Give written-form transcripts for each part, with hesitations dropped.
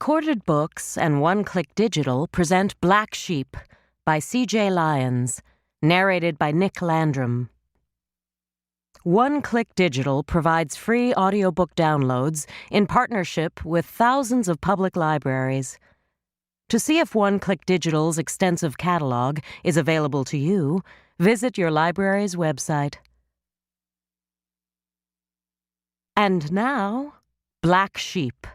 Corded Books and One Click Digital present Black Sheep by C.J. Lyons, narrated by Nick Landrum. One Click Digital provides free audiobook downloads in partnership with thousands of public libraries. To see if One Click Digital's extensive catalog is available to you, visit your library's website. And now, Black Sheep.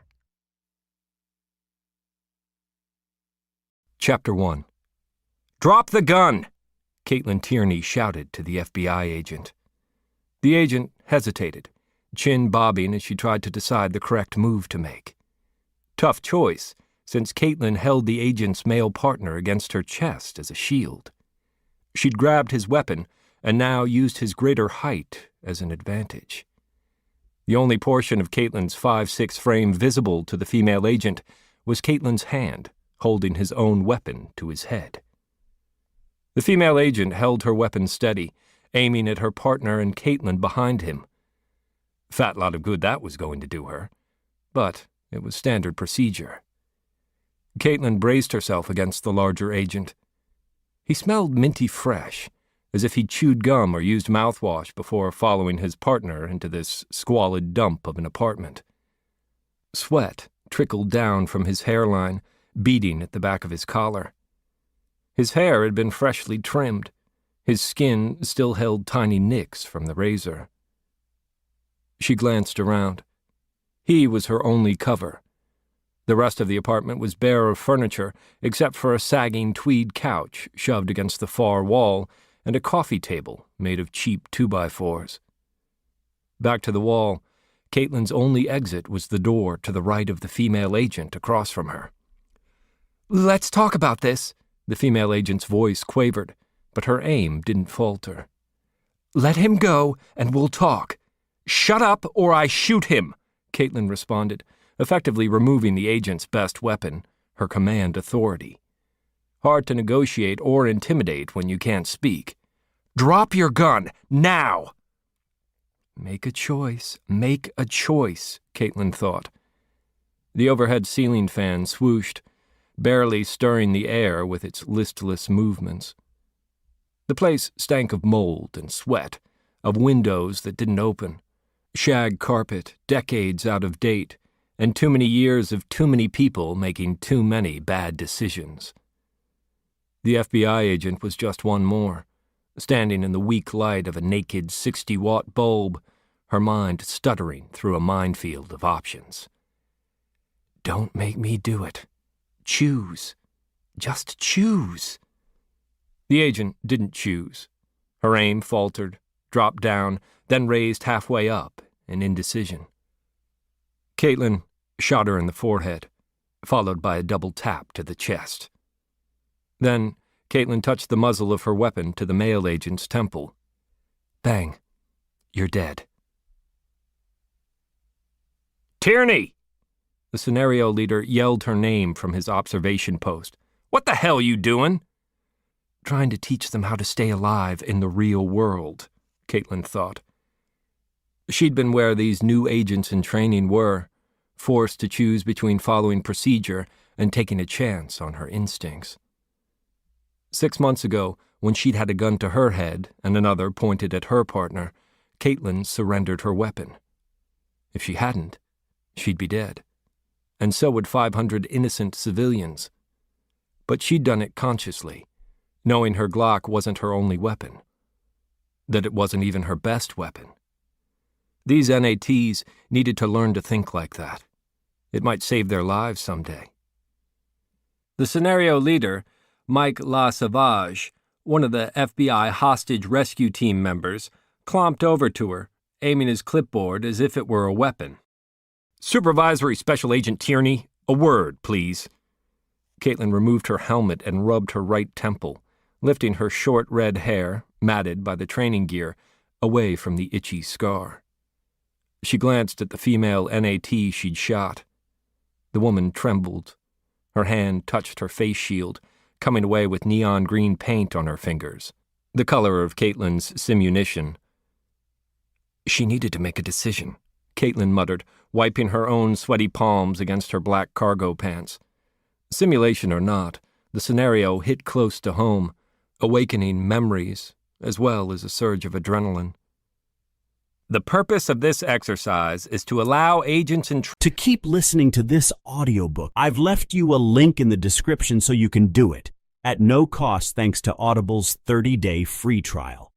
Chapter 1. "Drop the gun!" Caitlin Tierney shouted to the FBI agent. The agent hesitated, chin bobbing as she tried to decide the correct move to make. Tough choice, since Caitlin held the agent's male partner against her chest as a shield. She'd grabbed his weapon and now used his greater height as an advantage. The only portion of Caitlin's 5'6" frame visible to the female agent was Caitlin's hand, holding his own weapon to his head. The female agent held her weapon steady, aiming at her partner and Caitlin behind him. Fat lot of good that was going to do her, but it was standard procedure. Caitlin braced herself against the larger agent. He smelled minty fresh, as if he'd chewed gum or used mouthwash before following his partner into this squalid dump of an apartment. Sweat trickled down from his hairline, beading at the back of his collar. His hair had been freshly trimmed. His skin still held tiny nicks from the razor. She glanced around. He was her only cover. The rest of the apartment was bare of furniture, except for a sagging tweed couch shoved against the far wall and a coffee table made of cheap 2x4s. Back to the wall, Caitlin's only exit was the door to the right of the female agent across from her. "Let's talk about this," the female agent's voice quavered, but her aim didn't falter. "Let him go, and we'll talk." "Shut up, or I shoot him," Caitlin responded, effectively removing the agent's best weapon, her command authority. Hard to negotiate or intimidate when you can't speak. "Drop your gun, now!" Make a choice, Caitlin thought. The overhead ceiling fan swooshed, barely stirring the air with its listless movements. The place stank of mold and sweat, of windows that didn't open, shag carpet, decades out of date, and too many years of too many people making too many bad decisions. The FBI agent was just one more, standing in the weak light of a naked 60-watt bulb, her mind stuttering through a minefield of options. "Don't make me do it. Choose. Just choose." The agent didn't choose. Her aim faltered, dropped down, then raised halfway up in indecision. Caitlin shot her in the forehead, followed by a double tap to the chest. Then Caitlin touched the muzzle of her weapon to the male agent's temple. Bang. "You're dead." "Tierney!" The scenario leader yelled her name from his observation post. "What the hell you doing?" Trying to teach them how to stay alive in the real world, Caitlin thought. She'd been where these new agents in training were, forced to choose between following procedure and taking a chance on her instincts. 6 months ago, when she'd had a gun to her head and another pointed at her partner, Caitlin surrendered her weapon. If she hadn't, she'd be dead. And so would 500 innocent civilians. But she'd done it consciously, knowing her Glock wasn't her only weapon, that it wasn't even her best weapon. These NATs needed to learn to think like that. It might save their lives someday. The scenario leader, Mike LaSavage, one of the FBI hostage rescue team members, clomped over to her, aiming his clipboard as if it were a weapon. "Supervisory Special Agent Tierney, a word, please." Caitlin removed her helmet and rubbed her right temple, lifting her short red hair, matted by the training gear, away from the itchy scar. She glanced at the female NAT she'd shot. The woman trembled. Her hand touched her face shield, coming away with neon green paint on her fingers, the color of Caitlin's simunition. She needed to make a decision, Caitlin muttered, wiping her own sweaty palms against her black cargo pants. Simulation or not, the scenario hit close to home, awakening memories as well as a surge of adrenaline. The purpose of this exercise is to allow agents and To keep listening to this audiobook, I've left you a link in the description so you can do it, at no cost thanks to Audible's 30-day free trial.